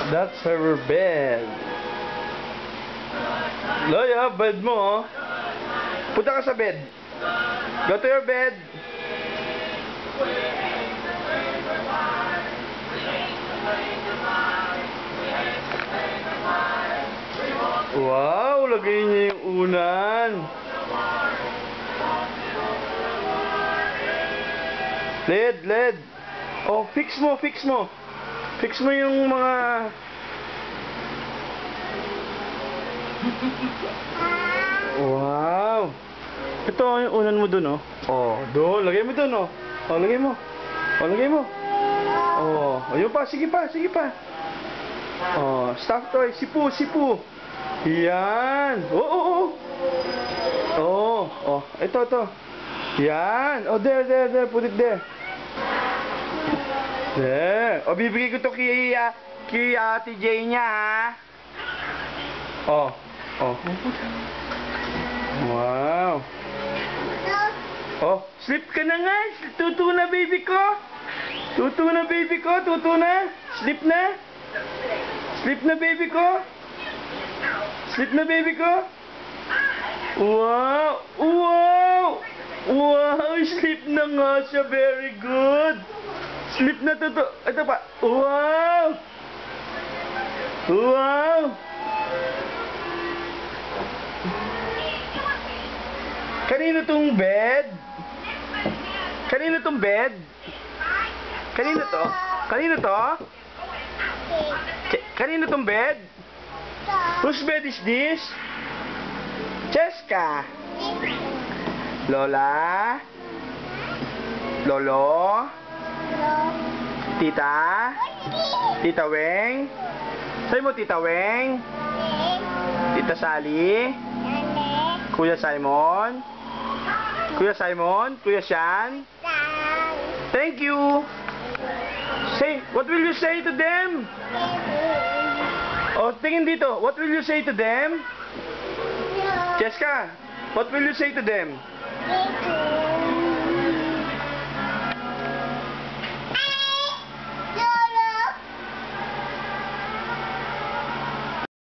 That's her bed. Loya, bed mo, oh. Punta ka sa bed. Go to your bed. Wow, lagay niya yung unan. LED. Oh, fix mo. Fix mo yung mga... Wow. Ito yung unan mo dun, oh. Oh, doon. Lagay mo dun, oh. Oh, lagay mo. Oh, ayun pa. Sige pa. Oh, stuffed toy. Sipu. Yan. Oh. Oh, ito. Yan. Oh, there. Put it there. There. Oh, bibigay ko to kay Ate Jay niya, ha? Oh. Wow. Oh, sleep ka na nga. Tutu na, baby ko. Tutu na. Sleep na, baby ko. Wow, sleep na nga siya. Very good. Sleep na, Tutu. Ito pa. Wow. Kanino tong bed? Kanino to? Kanino tong bed? Whose bed is this? Cheska? Lola? Lolo? Tita? Tita Weng? Sabi mo, Tita Weng? Tita Sally? Kuya Simon? Kuya Sean? Thank you. Say, what will you say to them? Oh, tingin dito. What will you say to them? Cheska, what will you say to them?